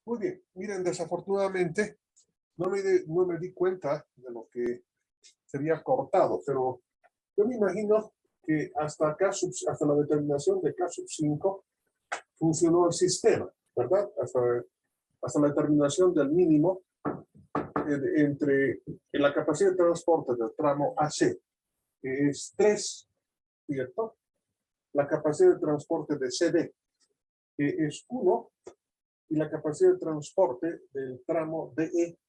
Muy bien, miren, desafortunadamente no me di cuenta de lo que sería cortado, pero yo me imagino que hasta la determinación de K sub 5 funcionó el sistema, ¿verdad? Hasta la determinación del mínimo entre la capacidad de transporte del tramo AC, que es 3, ¿cierto? La capacidad de transporte de CD, que es 1, y la capacidad de transporte del tramo DE,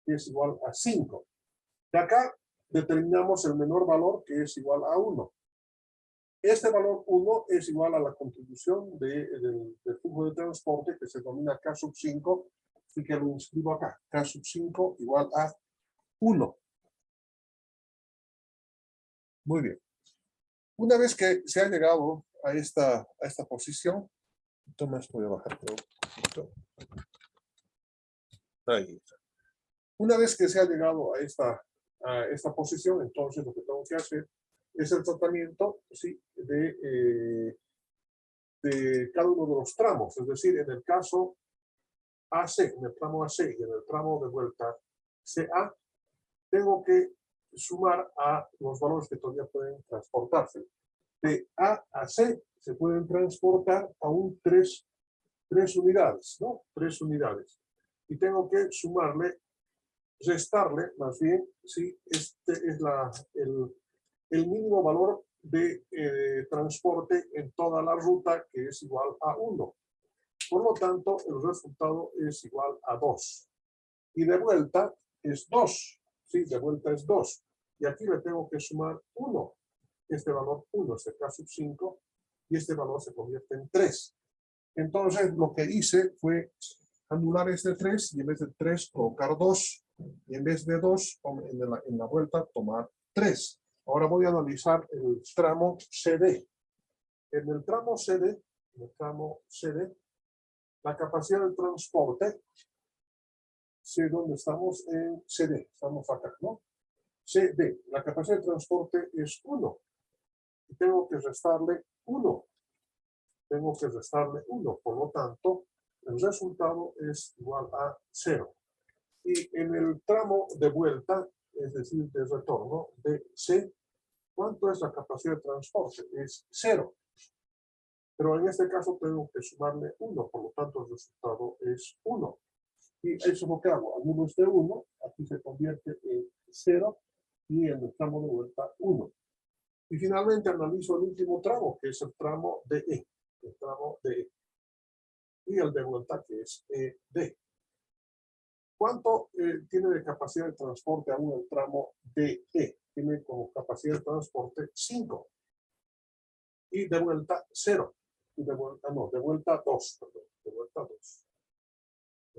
que es igual a 5. De acá determinamos el menor valor, que es igual a 1. Este valor 1 es igual a la contribución del flujo de transporte, que se denomina K sub 5, y que lo inscribo acá. K sub 5 igual a 1. Muy bien. Una vez que se ha llegado a esta posición, Tomás, voy a bajar un poquito. Ahí está. Una vez que se ha llegado a esta posición, entonces lo que tengo que hacer es el tratamiento, ¿sí?, de cada uno de los tramos. Es decir, en el caso AC, en el tramo AC y en el tramo de vuelta CA, tengo que sumar a los valores que todavía pueden transportarse. De A a C se pueden transportar aún 3 unidades, ¿no? 3 unidades. Y tengo que restarle, más bien, ¿sí? Este es el mínimo valor de transporte en toda la ruta, que es igual a 1. Por lo tanto, el resultado es igual a 2. Y de vuelta es 2. Sí, de vuelta es 2. Y aquí le tengo que sumar 1. Este valor 1 es el K sub 5 y este valor se convierte en 3. Entonces, lo que hice fue anular este 3 y en vez de 3 colocar 2. Y en vez de 2, en la vuelta, tomar 3. Ahora voy a analizar el tramo CD. En el tramo CD, la capacidad de transporte, sé dónde estamos en CD, estamos acá, ¿no? CD, la capacidad de transporte es 1. Y tengo que restarle 1. Por lo tanto, el resultado es igual a 0. Y en el tramo de vuelta, es decir, de retorno de C, ¿cuánto es la capacidad de transporte? Es 0. Pero en este caso tengo que sumarle 1, por lo tanto el resultado es 1. Y eso es lo que hago. Anulo este 1, aquí se convierte en 0 y en el tramo de vuelta 1. Y finalmente analizo el último tramo, que es el tramo DE. El tramo DE. Y el de vuelta, que es ED. ¿Cuánto tiene de capacidad de transporte aún el tramo DE? Tiene como capacidad de transporte 5. Y de vuelta 0. Y de vuelta 2, perdón. De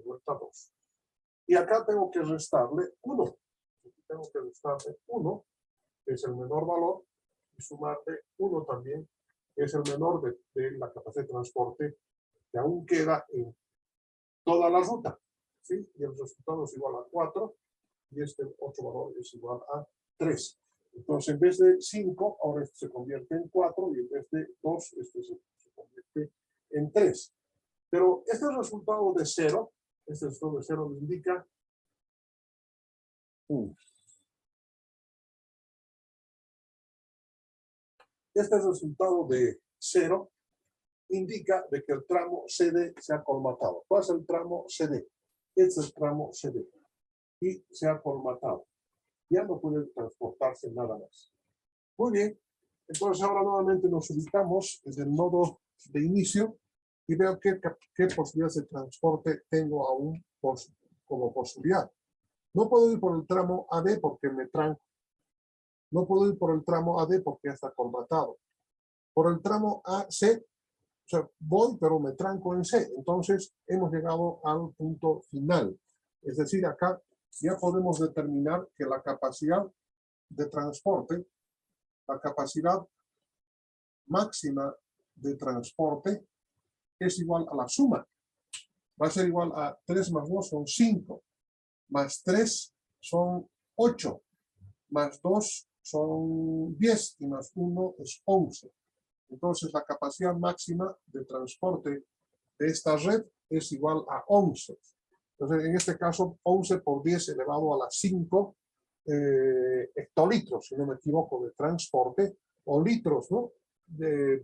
vuelta 2. Y acá tengo que restarle 1. Tengo que restarle 1, que es el menor valor, y sumarle 1 también, que es el menor de la capacidad de transporte que aún queda en toda la ruta. ¿Sí? Y el resultado es igual a 4, y este otro valor es igual a 3. Entonces, en vez de 5, ahora este se convierte en 4, y en vez de 2, este se convierte en 3. Pero este resultado de 0, me indica 1. Este resultado de 0 indica de que el tramo CD se ha colmatado. ¿Cuál es el tramo CD? Este es el tramo CD. Y se ha colmatado. Ya no puede transportarse nada más. Muy bien. Entonces ahora nuevamente nos ubicamos en el nodo de inicio y veo qué posibilidades de transporte tengo aún como posibilidad. No puedo ir por el tramo AD porque me tranco. No puedo ir por el tramo AD porque ya está colmatado. Por el tramo AC, o sea, voy, pero me tranco en C. Entonces, hemos llegado al punto final. Es decir, acá ya podemos determinar que la capacidad de transporte, la capacidad máxima de transporte es igual a la suma. Va a ser igual a 3 más 2 son 5, más 3 son 8, más 2 son 10 y más 1 es 11. Entonces, la capacidad máxima de transporte de esta red es igual a 11. Entonces, en este caso, 11 por 10 elevado a la 5 hectolitros, si no me equivoco, de transporte, o litros, ¿no? De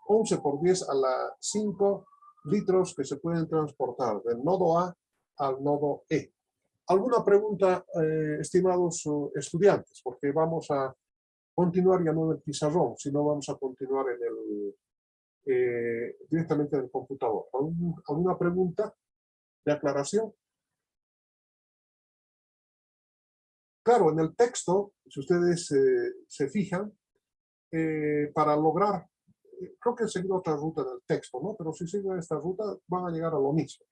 11 por 10 a la 5 litros que se pueden transportar del nodo A al nodo E. ¿Alguna pregunta, estimados estudiantes? Porque vamos a continuar ya no en el pizarrón, sino vamos a continuar en el, directamente en el computador. ¿Alguna pregunta de aclaración? Claro, en el texto, si ustedes se fijan, para lograr, creo que seguir otra ruta del texto, ¿no? Pero si siguen esta ruta, van a llegar a lo mismo.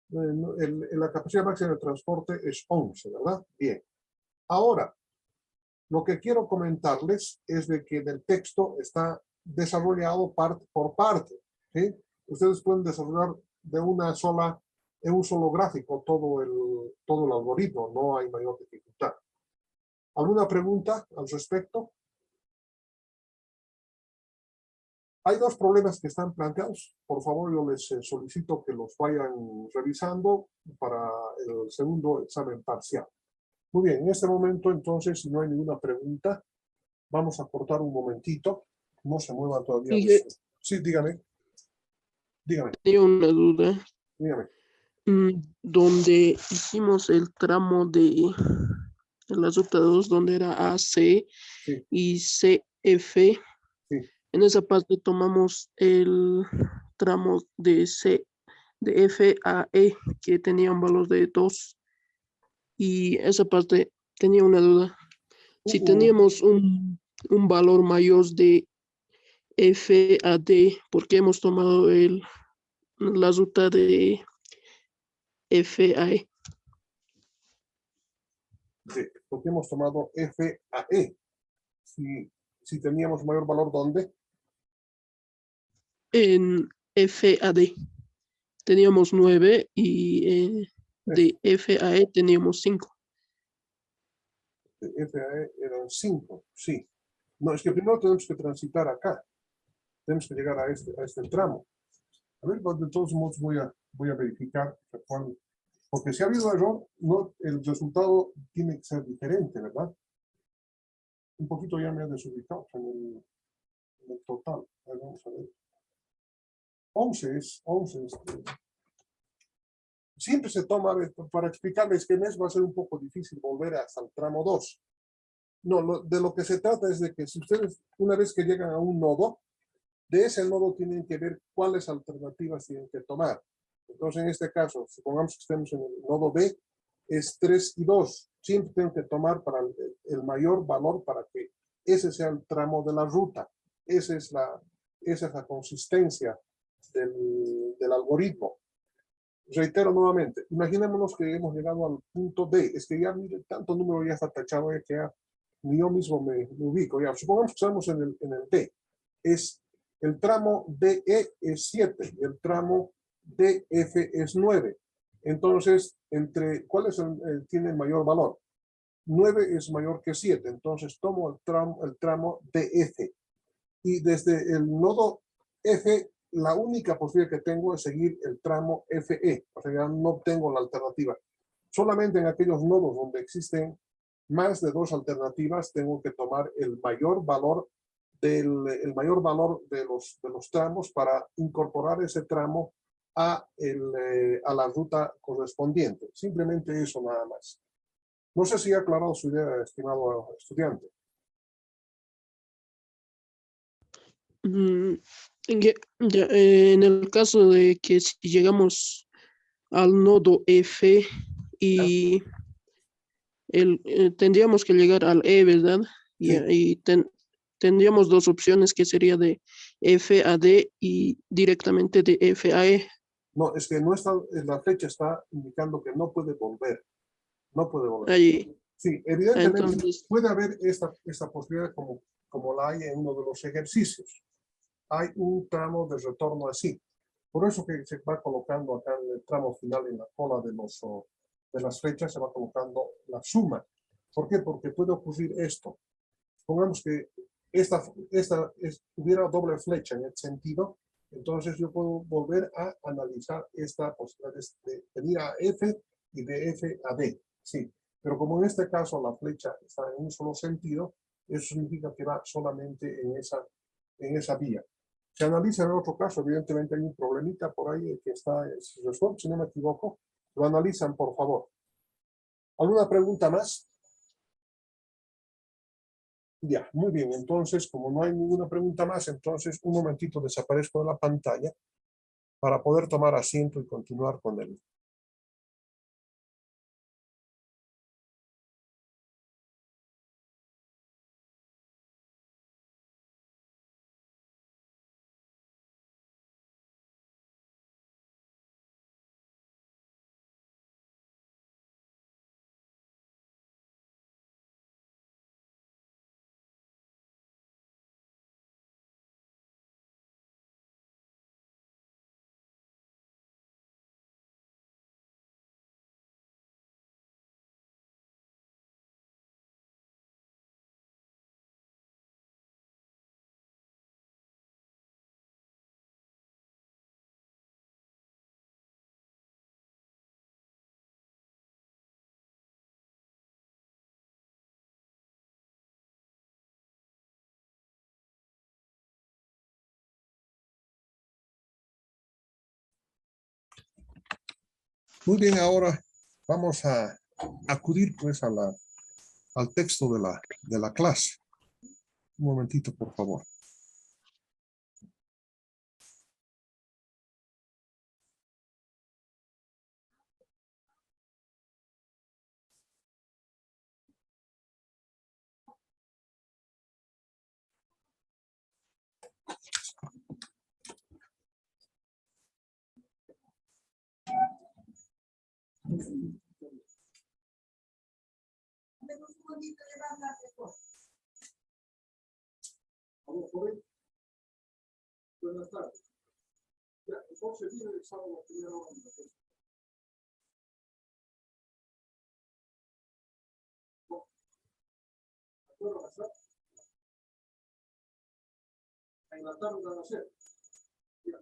La capacidad máxima de transporte es 11, ¿verdad? Bien. Ahora, lo que quiero comentarles es de que el texto está desarrollado parte por parte, ¿sí? Ustedes pueden desarrollar de en un solo gráfico todo el algoritmo, no hay mayor dificultad. ¿Alguna pregunta al respecto? Hay dos problemas que están planteados. Por favor, yo les solicito que los vayan revisando para el segundo examen parcial. Muy bien, en este momento, entonces, si no hay ninguna pregunta, vamos a cortar un momentito. No se muevan todavía. Sí, dígame. Dígame. Tenía una duda. Dígame. Donde hicimos el tramo de la ruta 2, donde era AC Sí, y CF, sí. en esa parte tomamos el tramo de F a E, que tenía un valor de 2. Y esa parte tenía una duda. Si teníamos un valor mayor de F a D, ¿por qué hemos tomado la ruta de F a E? Sí, porque hemos tomado F a E. Si teníamos mayor valor, ¿dónde? En F a D teníamos 9 y de F a E teníamos 5. De F a E eran 5, sí. No, es que primero tenemos que transitar acá. Tenemos que llegar a este tramo. A ver, de todos modos voy a verificar porque si ha habido error, no, el resultado tiene que ser diferente, ¿verdad? Un poquito ya me ha desubicado en el total. A ver, vamos a ver. 11 es 11. Siempre se toma, para explicarles que mes va a ser un poco difícil volver hasta el tramo 2. No, de lo que se trata es de que si ustedes, una vez que llegan a un nodo, de ese nodo tienen que ver cuáles alternativas tienen que tomar. Entonces, en este caso, supongamos que estemos en el nodo B, es 3 y 2. Siempre tienen que tomar para el mayor valor para que ese sea el tramo de la ruta. Esa es la consistencia del algoritmo. Reitero nuevamente, imaginémonos que hemos llegado al punto D. Es que ya, mire, tanto número ya está tachado, ya que ni yo mismo me ubico. Ya, supongamos que estamos en el D. El tramo DE es 7, el tramo DF es 9. Entonces, ¿cuál tiene el mayor valor? 9 es mayor que 7, entonces tomo el tramo DF. Y desde el nodo F, la única posibilidad que tengo es seguir el tramo FE, o sea, ya no tengo la alternativa. Solamente en aquellos nodos donde existen más de 2 alternativas, tengo que tomar el mayor valor de los tramos para incorporar ese tramo a la ruta correspondiente. Simplemente eso nada más. No sé si ha aclarado su idea, estimado estudiante. En el caso de que si llegamos al nodo F y tendríamos que llegar al E, ¿verdad? Sí. Y tendríamos dos opciones que sería de F a D y directamente de F a E. No, es que no está, la flecha está indicando que no puede volver. No puede volver. Ahí. Sí, evidentemente Entonces, puede haber esta posibilidad como la hay en uno de los ejercicios. Hay un tramo de retorno así. Por eso que se va colocando acá en el tramo final, en la cola de las flechas, se va colocando la suma. ¿Por qué? Porque puede ocurrir esto. Pongamos que hubiera doble flecha en el sentido, Entonces yo puedo volver a analizar esta posibilidad de venir a F y de F a D. Sí, pero como en este caso la flecha está en un solo sentido, eso significa que va solamente en esa vía. Se analiza en otro caso, evidentemente hay un problemita por ahí que está resuelto, si no me equivoco. Lo analizan, por favor. ¿Alguna pregunta más? Ya, muy bien. Entonces, como no hay ninguna pregunta más, entonces un momentito desaparezco de la pantalla para poder tomar asiento y continuar con el. Muy bien, ahora vamos a acudir pues al texto de la clase. Un momentito, por favor. Buenas tardes. Ya, entonces viene el sábado primero. En la tarde van a hacer. Ya.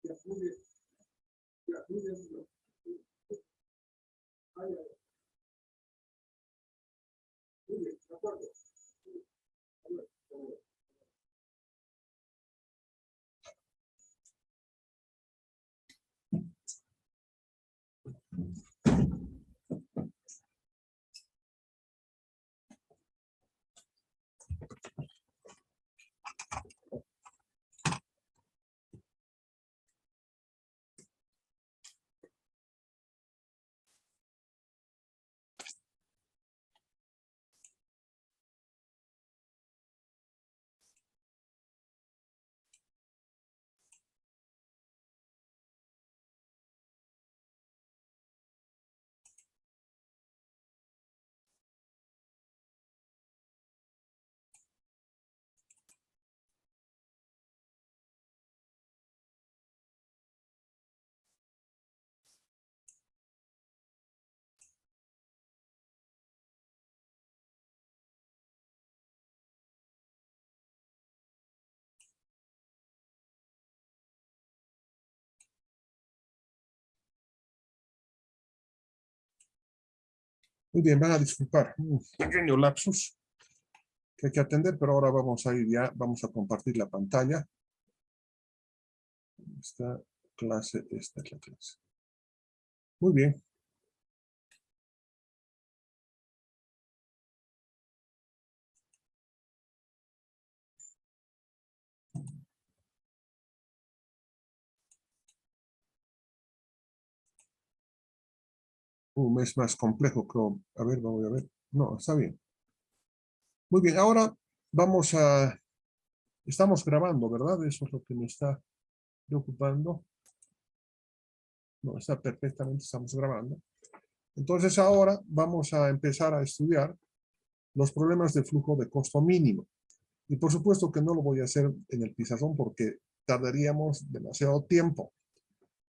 Ya, muy bien. Ya, muy bien. Ay, ay. Muy bien, de acuerdo. Muy bien, van a disculpar un pequeño lapsus que hay que atender, pero ahora vamos a ir ya, vamos a compartir la pantalla. Esta es la clase. Muy bien. Un mes más complejo, creo. A ver, vamos a ver. No, está bien. Muy bien, ahora vamos a. Estamos grabando, ¿verdad? Eso es lo que me está preocupando. No, está perfectamente, estamos grabando. Entonces ahora vamos a empezar a estudiar los problemas de flujo de costo mínimo. Y por supuesto que no lo voy a hacer en el pizarrón porque tardaríamos demasiado tiempo.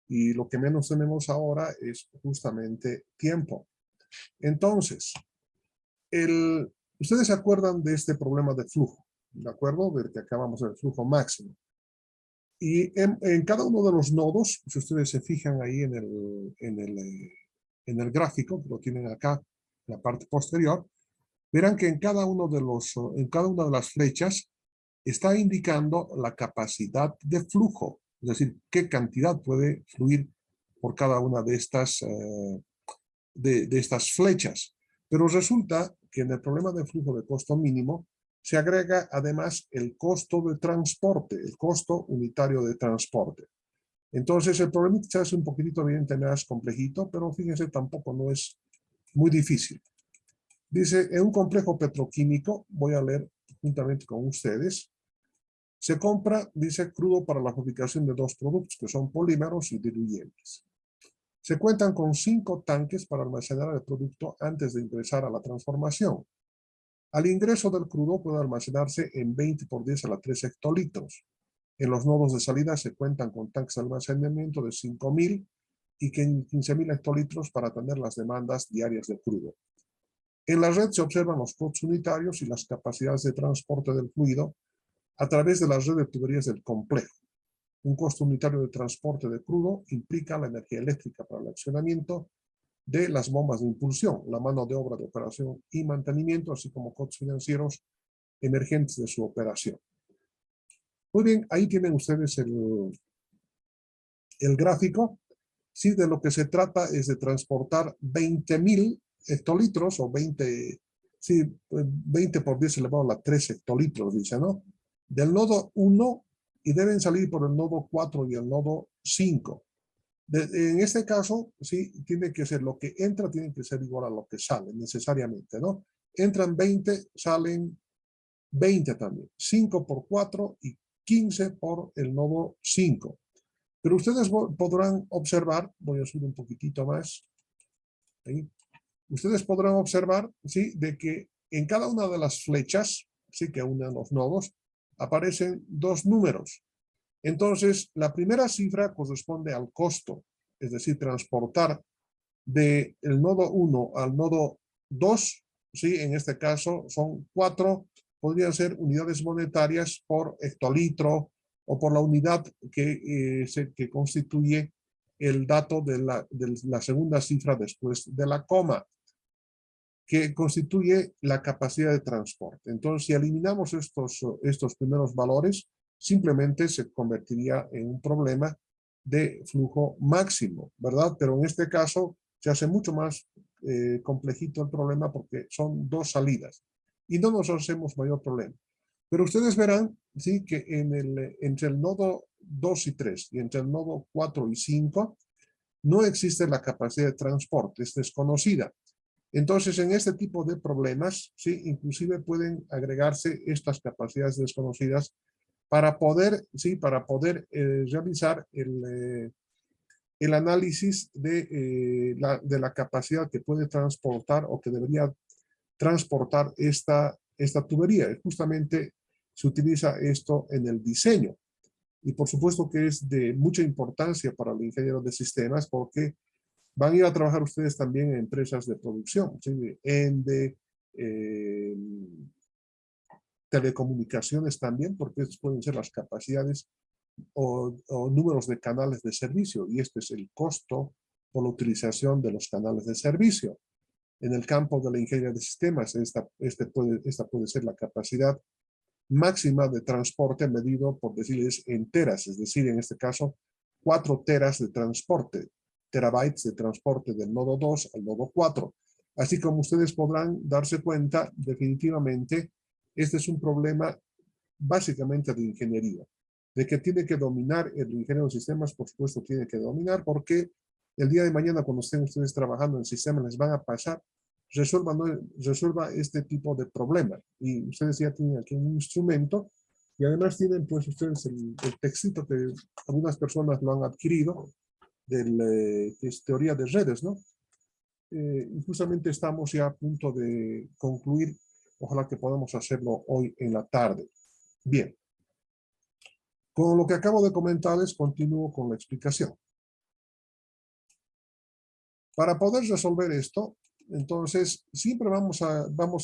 Y lo que menos tenemos ahora es justamente tiempo. Entonces, Ustedes se acuerdan de este problema de flujo, ¿de acuerdo? Del que acabamos del flujo máximo. Y en cada uno de los nodos, si ustedes se fijan ahí en el gráfico, que lo tienen acá, en la parte posterior, verán que en cada una de las flechas está indicando la capacidad de flujo, es decir, qué cantidad puede fluir por cada una de estas flechas. Pero resulta que en el problema de flujo de costo mínimo se agrega además el costo de transporte, el costo unitario de transporte. Entonces el problema se hace un poquitito evidentemente más complejito, pero fíjense, tampoco no es muy difícil. Dice, en un complejo petroquímico, voy a leer juntamente con ustedes, se compra, dice, crudo para la fabricación de dos productos, que son polímeros y diluyentes. Se cuentan con 5 tanques para almacenar el producto antes de ingresar a la transformación. Al ingreso del crudo puede almacenarse en 20 por 10 a la 3 hectolitros. En los nodos de salida se cuentan con tanques de almacenamiento de 5.000 y 15.000 hectolitros para atender las demandas diarias de crudo. En la red se observan los costos unitarios y las capacidades de transporte del fluido a través de la red de tuberías del complejo. Un costo unitario de transporte de crudo implica la energía eléctrica para el accionamiento de las bombas de impulsión, la mano de obra de operación y mantenimiento, así como costos financieros emergentes de su operación. Muy bien, ahí tienen ustedes el gráfico. Sí, de lo que se trata es de transportar 20.000 hectolitros o 20 por 10 elevado a la 3 hectolitros, dice, ¿no? Del nodo 1 y deben salir por el nodo 4 y el nodo 5. En este caso, sí, tiene que ser lo que entra, tiene que ser igual a lo que sale, necesariamente, ¿no? Entran 20, salen 20 también. 5 por 4 y 15 por el nodo 5. Pero ustedes podrán observar, voy a subir un poquitito más, ahí. Ustedes podrán observar, ¿sí?, de que en cada una de las flechas, sí, que unen los nodos, aparecen 2 números. Entonces, la primera cifra corresponde al costo, es decir, transportar del nodo 1 al nodo 2, ¿sí? En este caso son 4, podrían ser unidades monetarias por hectolitro o por la unidad que constituye el dato de la segunda cifra después de la coma, que constituye la capacidad de transporte. Entonces, si eliminamos estos primeros valores, simplemente se convertiría en un problema de flujo máximo, ¿verdad? Pero en este caso se hace mucho más complejito el problema porque son 2 salidas y no nos hacemos mayor problema. Pero ustedes verán, sí, que entre el nodo 2 y 3 y entre el nodo 4 y 5 no existe la capacidad de transporte, es desconocida. Entonces, en este tipo de problemas, sí, inclusive pueden agregarse estas capacidades desconocidas para poder realizar el análisis de la capacidad que puede transportar o que debería transportar esta tubería. Justamente se utiliza esto en el diseño. Y por supuesto que es de mucha importancia para el ingeniero de sistemas porque van a ir a trabajar ustedes también en empresas de producción, ¿sí? de telecomunicaciones también, porque estos pueden ser las capacidades o números de canales de servicio, y este es el costo por la utilización de los canales de servicio. En el campo de la ingeniería de sistemas, esta puede ser la capacidad máxima de transporte medido por decirles en teras, es decir, en este caso, 4 teras de transporte, terabytes de transporte del nodo 2 al nodo 4. Así como ustedes podrán darse cuenta, definitivamente, este es un problema básicamente de ingeniería, de que tiene que dominar el ingeniero de sistemas, por supuesto tiene que dominar, porque el día de mañana cuando estén ustedes trabajando en sistemas les van a pasar, resuelva este tipo de problema. Y ustedes ya tienen aquí un instrumento y además tienen pues ustedes el textito que algunas personas lo han adquirido, que es teoría de redes, ¿no? Y justamente estamos ya a punto de concluir, ojalá que podamos hacerlo hoy en la tarde. Bien, con lo que acabo de comentarles, continúo con la explicación. Para poder resolver esto, Entonces, siempre vamos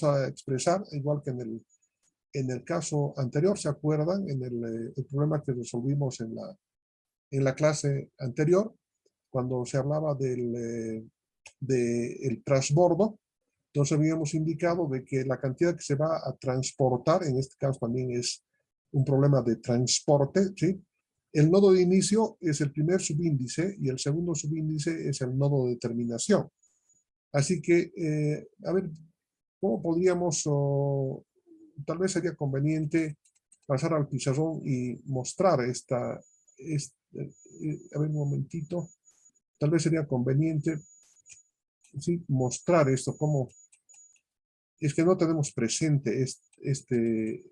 a expresar, igual que en el caso anterior, ¿se acuerdan? En el problema que resolvimos en la clase anterior, cuando se hablaba del transbordo, entonces habíamos indicado de que la cantidad que se va a transportar, en este caso también es un problema de transporte, ¿sí? El nodo de inicio es el primer subíndice y el segundo subíndice es el nodo de terminación. Así que, a ver, ¿cómo podríamos, tal vez sería conveniente pasar al pizarrón y mostrar a ver un momentito, tal vez sería conveniente, sí, mostrar esto, cómo, es que no tenemos presente este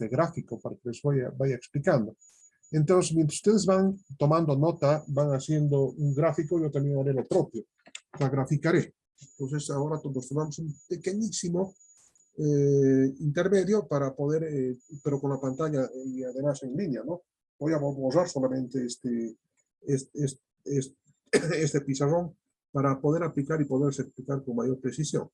gráfico para que les vaya explicando. Entonces, mientras ustedes van tomando nota, van haciendo un gráfico, yo también haré lo propio, la graficaré. Entonces, ahora tomamos un pequeñísimo intermedio para poder, pero con la pantalla y además en línea, ¿no? Voy a borrar solamente este pizarrón para poder aplicar y poderse explicar con mayor precisión.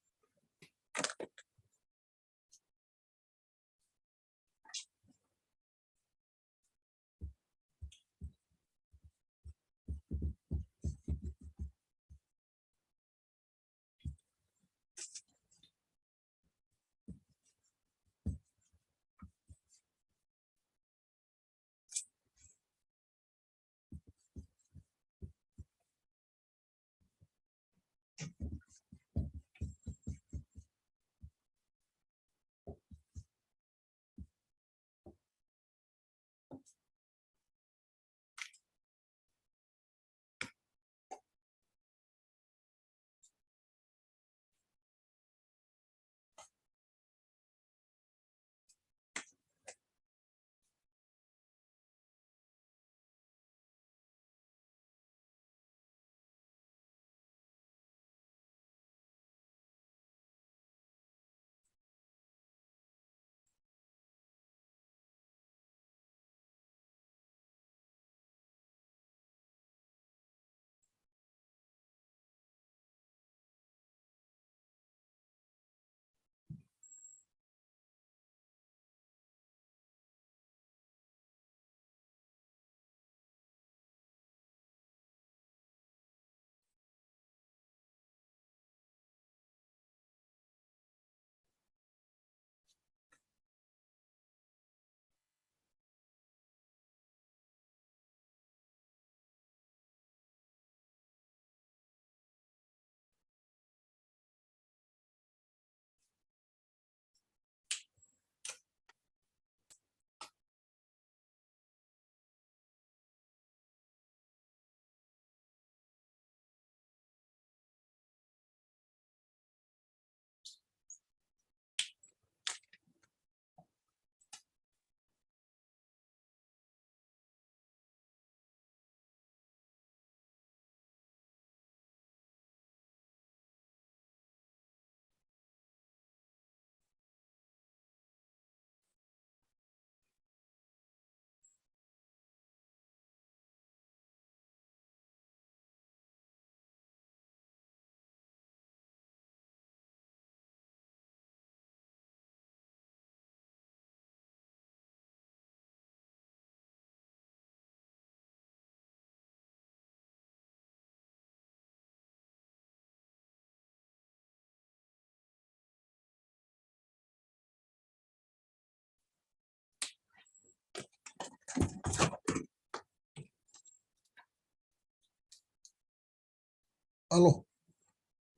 Aló.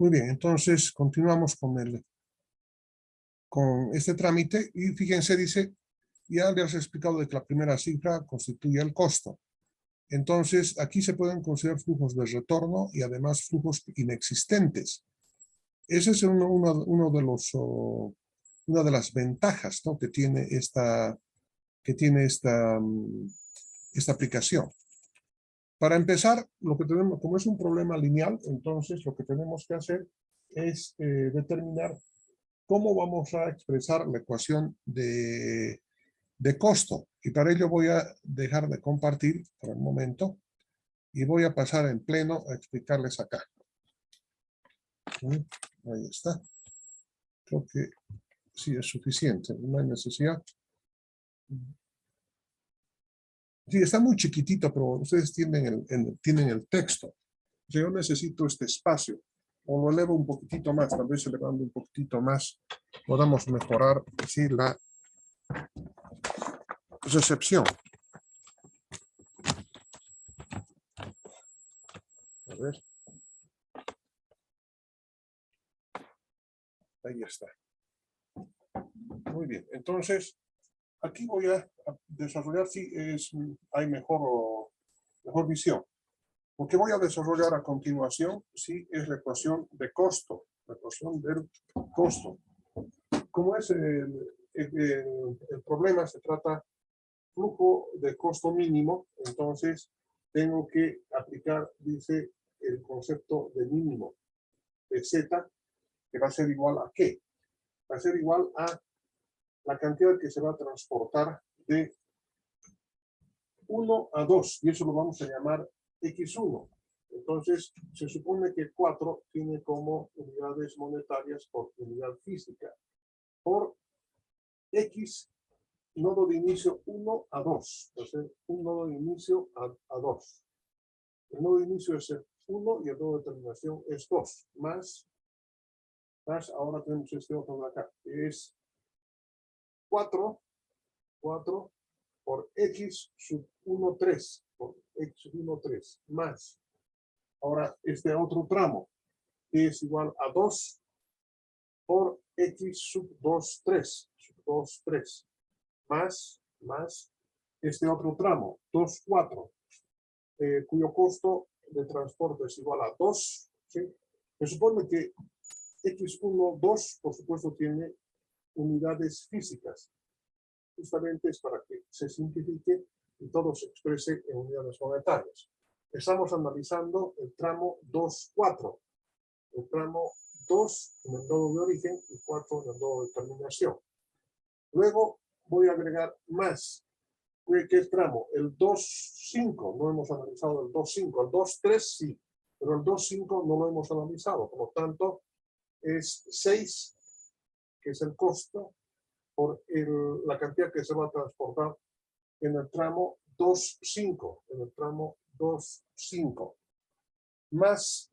Muy bien, entonces continuamos con este trámite y fíjense, dice, ya les he explicado de que la primera cifra constituye el costo. Entonces, aquí se pueden considerar flujos de retorno y además flujos inexistentes. Ese es uno de los, una de las ventajas, ¿no?, que tiene esta aplicación. Para empezar, lo que tenemos, como es un problema lineal, entonces lo que tenemos que hacer es determinar cómo vamos a expresar la ecuación de costo. Y para ello voy a dejar de compartir por el momento y voy a pasar en pleno a explicarles acá. Ahí está. Creo que sí es suficiente. No hay necesidad. Sí, está muy chiquitito, pero ustedes tienen el texto. Yo necesito este espacio. O lo elevo un poquitito más, tal vez elevando un poquitito más, podamos mejorar sí, la recepción. A ver. Ahí está. Muy bien. Entonces, aquí voy a desarrollar si hay mejor visión. Lo que voy a desarrollar a continuación sí es la ecuación de costo. La ecuación del costo. Como es el problema, se trata flujo de costo mínimo, entonces tengo que aplicar, dice, el concepto de mínimo de Z, que va a ser igual a ¿qué? Va a ser igual a la cantidad que se va a transportar de 1 a 2, y eso lo vamos a llamar X1. Entonces, se supone que 4 tiene como unidades monetarias por unidad física. Por X, nodo de inicio 1 a 2. Entonces, un nodo de inicio a 2. El nodo de inicio es el 1 y el nodo de terminación es 2. Más, ahora tenemos este otro de acá, que es 4 por X sub 1, 3. Por X sub 1, 3. Más. Ahora, este otro tramo es igual a 2 por X sub 2, 3. Sub 2, 3. Más este otro tramo, 2, 4, cuyo costo de transporte es igual a 2. ¿Sí? Se supone que X1, 2, por supuesto, tiene unidades físicas. Justamente es para que se simplifique y todo se exprese en unidades monetarias. Estamos analizando el tramo 2, 4. El tramo 2 en el nodo de origen y 4 en el nodo de terminación. Luego voy a agregar más. ¿Qué tramo? El 2, 5. No hemos analizado el 2, 5. El 2, 3 sí. Pero el 2, 5 no lo hemos analizado. Por lo tanto, es 6, que es el costo, por la cantidad que se va a transportar en el tramo 2, 5. En el tramo 2, 5. Más,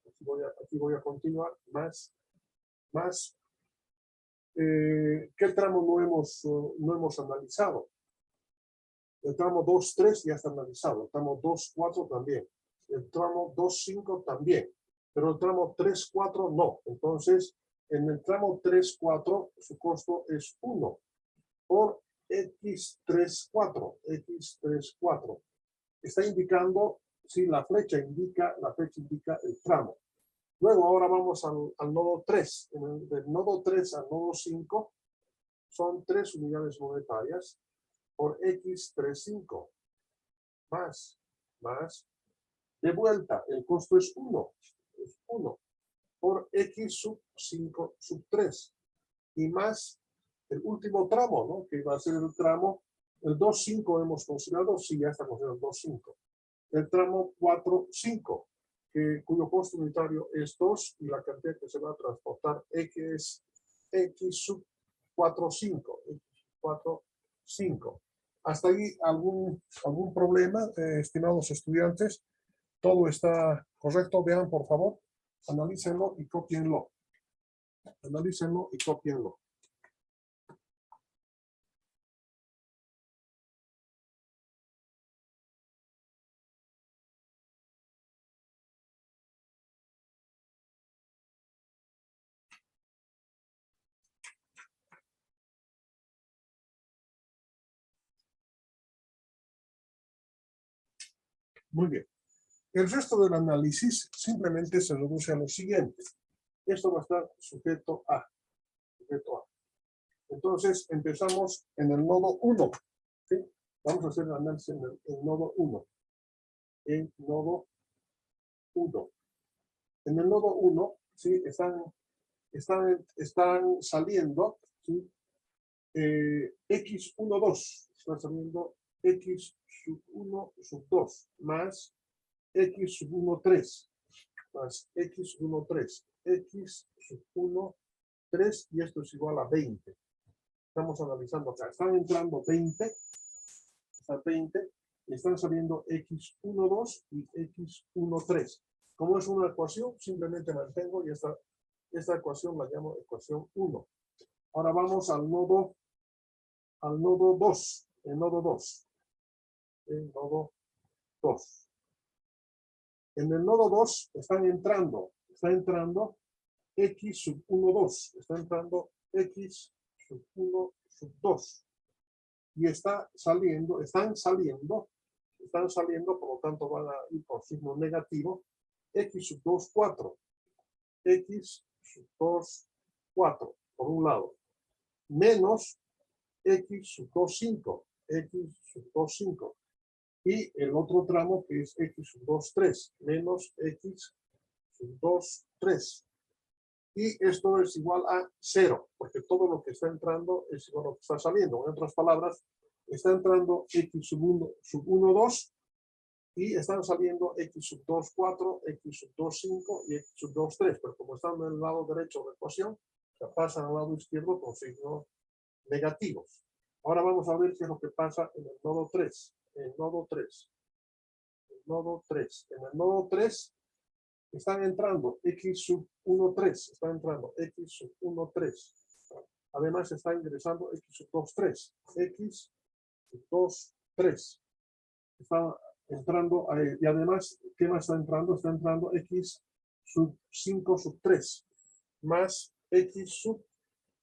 aquí voy a continuar, más, ¿qué tramo no hemos analizado? El tramo 2, 3 ya está analizado, el tramo 2, 4 también, el tramo 2, 5 también, pero el tramo 3, 4 no. Entonces, en el tramo 3, 4, su costo es 1 por X3, 4, X3, 4. Está indicando, si la flecha indica el tramo. Luego, ahora vamos al nodo 3. Del nodo 3 al nodo 5 son 3 unidades monetarias por X35. Más. De vuelta, el costo es 1. Es 1 por X sub 5 sub 3. Y más el último tramo, ¿no? Que va a ser el tramo, el 2, 5 hemos considerado, sí, ya está considerado el 2, 5. El tramo 4, 5. Cuyo costo unitario es 2 y la cantidad que se va a transportar es X sub 4, 5. X 4, 5. ¿Hasta ahí algún problema, estimados estudiantes? ¿Todo está correcto? Vean, por favor. Analícenlo y cópienlo. Analícenlo y cópienlo. Muy bien. El resto del análisis simplemente se reduce a lo siguiente. Esto va a estar sujeto a. Entonces, empezamos en el nodo 1. ¿Sí? Vamos a hacer el análisis en el nodo 1. En nodo 1. En el nodo 1, ¿sí? Están saliendo, ¿sí? X1, 2. Está saliendo X sub 1 sub 2 más X sub 1, 3. más x sub 1, 3. X sub 1, 3 y esto es igual a 20. Estamos analizando acá. Están entrando 20, está 20, y están saliendo x1, 2 y x1, 3. Como es una ecuación, simplemente mantengo y esta ecuación la llamo ecuación 1. Ahora vamos al nodo 2. El nodo 2. El nodo 2. En el nodo 2 está entrando x sub 1, 2. Está entrando x sub 1, sub 2. Y están saliendo, por lo tanto van a ir por signo negativo, x sub 2, 4. X sub 2, 4, por un lado. Menos x sub 2, 5. X sub 2, 5. Y el otro tramo que es x sub 2, 3. Menos x sub 2, 3. Y esto es igual a 0, porque todo lo que está entrando es igual a lo que está saliendo. En otras palabras, está entrando x sub 1, 2 y están saliendo x sub 2, 4, x sub 2, 5 y x sub 2, 3. Pero como están en el lado derecho de la ecuación, se pasan al lado izquierdo con signos negativos. Ahora vamos a ver qué es lo que pasa en el nodo 3. En el nodo 3. En el nodo 3 están entrando x sub 1, 3. Está entrando x sub 1, 3. Además está ingresando x sub 2, 3. X sub 2, 3. Está entrando, y además, ¿qué más está entrando? Está entrando x sub 5 sub 3. Más x sub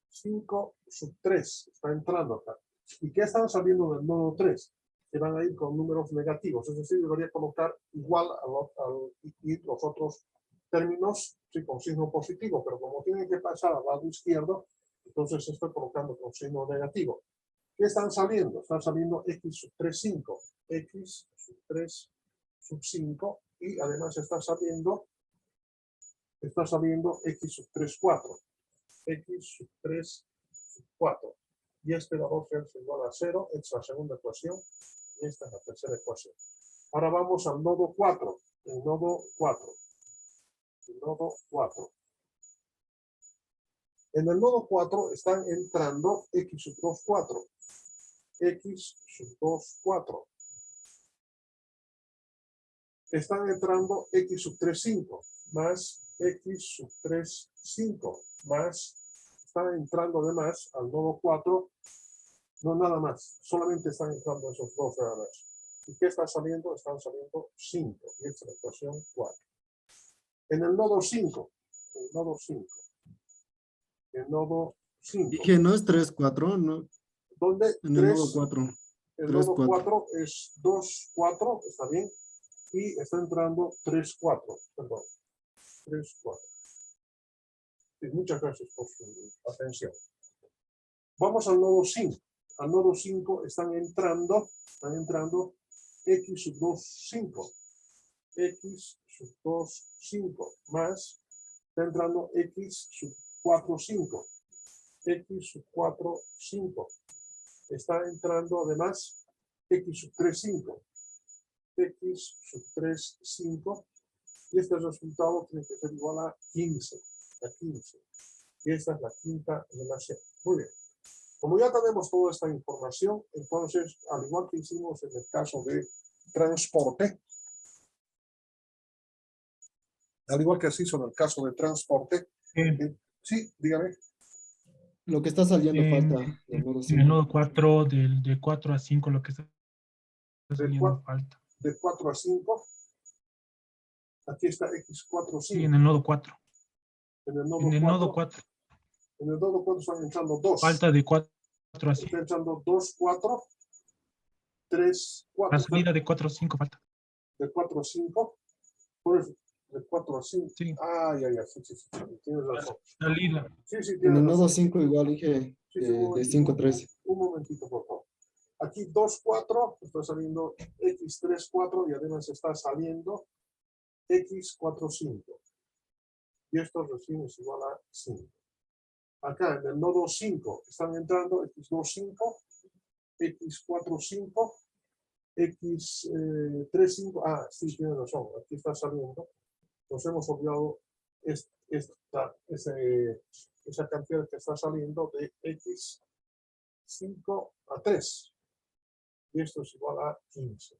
5 sub 3. Está entrando acá. ¿Y qué están saliendo del nodo 3? Que van a ir con números negativos. Es decir, debería colocar igual y los otros términos sí, con signo positivo, pero como tienen que pasar al lado izquierdo, entonces estoy colocando con signo negativo. ¿Qué están saliendo? Están saliendo x sub 3, 5. X sub 3 sub 5 y además está saliendo x sub 3, 4. X sub 3 sub 4. Y este valor es igual a 0, esta es la segunda ecuación, y esta es la tercera ecuación. Ahora vamos al nodo 4. El nodo 4. El nodo 4. En el nodo 4 están entrando x sub 2, 4. X sub 2, 4. Están entrando x sub 3, 5. Más x sub 3, 5. Más están entrando además al nodo 4, no nada más, solamente están entrando esos dos errores. ¿Y qué está saliendo? Están saliendo 5, y esta es la ecuación 4. En el nodo 5, el nodo 5. Dije, no es 3, 4, no. ¿Dónde? En el nodo 4. El 3, nodo 4. 4 es 2, 4, está bien. Y está entrando 3, 4, perdón. 3, 4. Sí, muchas gracias por su atención. Vamos al nodo 5. Al nodo 5 están entrando x sub 2, 5. X sub 2, 5. Más, está entrando x sub 4, 5. X sub 4, 5. Está entrando además x sub 3, 5. X sub 3, 5. Y este resultado tiene que ser igual a 15. A 15. Y esta es la quinta relación. Muy bien. Como ya tenemos toda esta información, entonces, al igual que hicimos en el caso de transporte, sí, dígame. Lo que está saliendo falta del nodo En 5. el nodo 4, de 4 a 5, lo que está saliendo falta. De 4 a 5, aquí está x4, 5. Sí, en el nodo 4. En el En el nodo 4. En el nodo 4 están entrando 2. Falta de 4 a 5. Está entrando 2, 4, 3, 4. La salida de 4 a 5 falta. De 4 a 5. Por eso, de 4 a 5. Sí. Ah, ya, sí. Tienes razón. Salida. Sí, En tienes el nodo razón. 5 igual dije de 5 a 3. Un momentito, por favor. Aquí 2, 4, está saliendo x3, 4 y además está saliendo x4, 5. Y esto recién es igual a 5. Acá en el nodo 5 están entrando x2, 5, x4, 5, x3, 5. Ah, sí, tiene razón. Aquí está saliendo nos hemos olvidado esa cantidad que está saliendo de x 5 a 3. Y esto es igual a 15.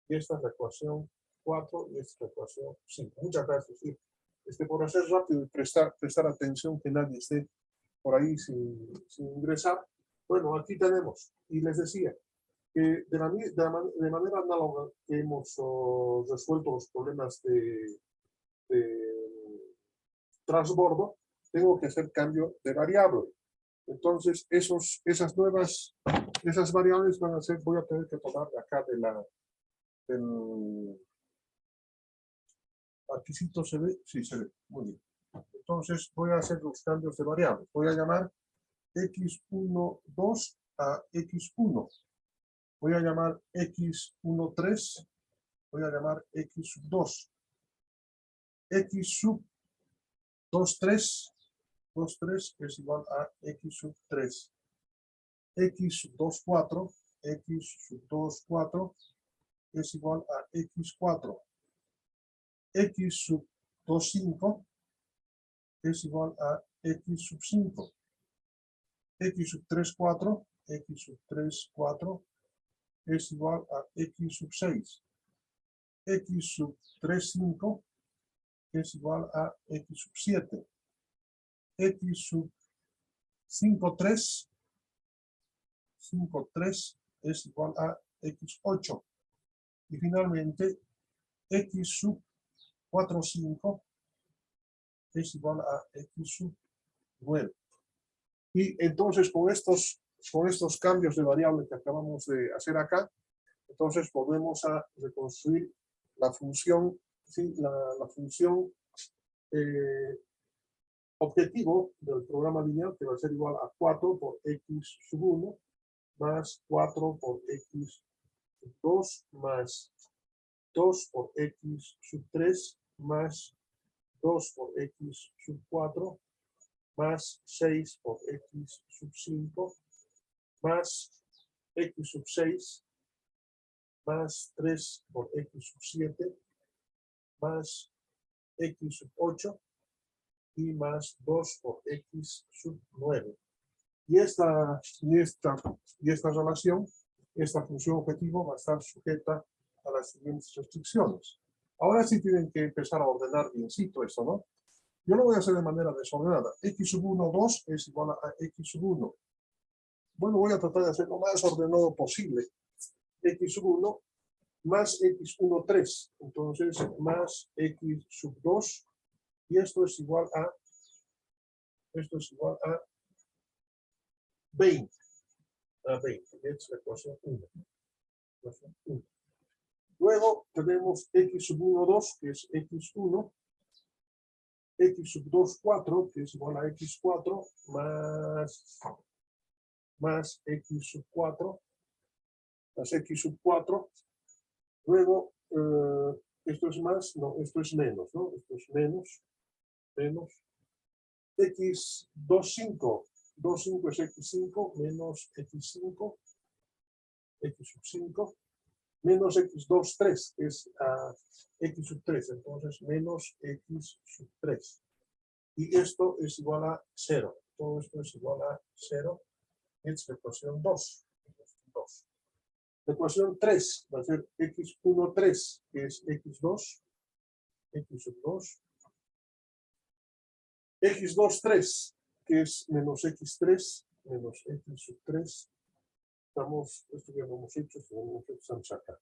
Y esta es la ecuación 4 y esta es la ecuación 5. Muchas gracias. Sí. Por hacer rápido y prestar atención, que nadie esté por ahí sin ingresar. Bueno, aquí tenemos, y les decía, que de manera análoga que hemos resuelto los problemas de transbordo, tengo que hacer cambio de variable. Entonces, esas variables van a ser, voy a tener que tomar de acá del aquí sí se ve, sí se ve, muy bien. Entonces, voy a hacer los cambios de variables. Voy a llamar x1, 2 a x1. Voy a llamar x1, 3. Voy a llamar x sub 2. X sub 2, 3. 2, 3 es igual a x sub 3. X sub 2, 4. X sub 2, 4 es igual a x 4. X sub 2, 5 es igual a x sub 5. X sub 3, 4. X sub 3, 4 es igual a x sub 6. X sub 3, 5 es igual a x sub 7. X sub 5, 3. 5, 3 es igual a x 8. Y finalmente, x sub 4, 5 es igual a x sub 9. Y entonces con estos cambios de variable que acabamos de hacer acá, entonces volvemos a reconstruir la función, ¿sí? la función objetivo del programa lineal, que va a ser igual a 4 por x sub 1 más 4 por x sub 2 más 2 por x sub 3 más 2 por x sub 4 más 6 por x sub 5 más x sub 6 más 3 por x sub 7 más x sub 8 y más 2 por x sub 9. Y esta relación, esta función objetivo va a estar sujeta a las siguientes restricciones. Ahora sí tienen que empezar a ordenar biencito esto, ¿no? Yo lo voy a hacer de manera desordenada. X sub 1, 2 es igual a x sub 1. Bueno, voy a tratar de hacer lo más ordenado posible. X sub 1 más x1, 3. Entonces, más x sub 2. Y esto es igual a 20. A 20. Es la ecuación 1. Luego tenemos x sub 1, 2, que es x1. X sub 2, 4, que es igual a x4, más x sub 4, más x sub 4. Luego, esto es más, no, esto es menos, ¿no? Esto es menos. X2, 5. 2, 5 es x5, menos x5, x sub 5, menos x2, 3, que es x sub 3, entonces menos x sub 3. Y esto es igual a 0. Todo esto es igual a 0. Es la ecuación 2. La ecuación 3 va a ser x1, 3, que es x2, x sub 2. x2, 3, que es menos x3, menos x sub 3. Esto ya lo hemos hecho, estamos acá.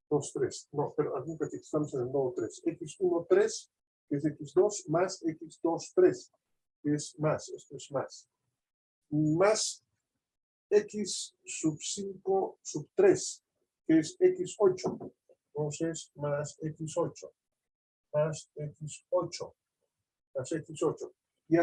2, 3. No, pero algún que estamos en el nodo 3. x1, 3, que es x2, más x2, 3, que es más, esto es más. Más x sub 5, sub 3, que es x8. Entonces, más x8, más x8, más x8.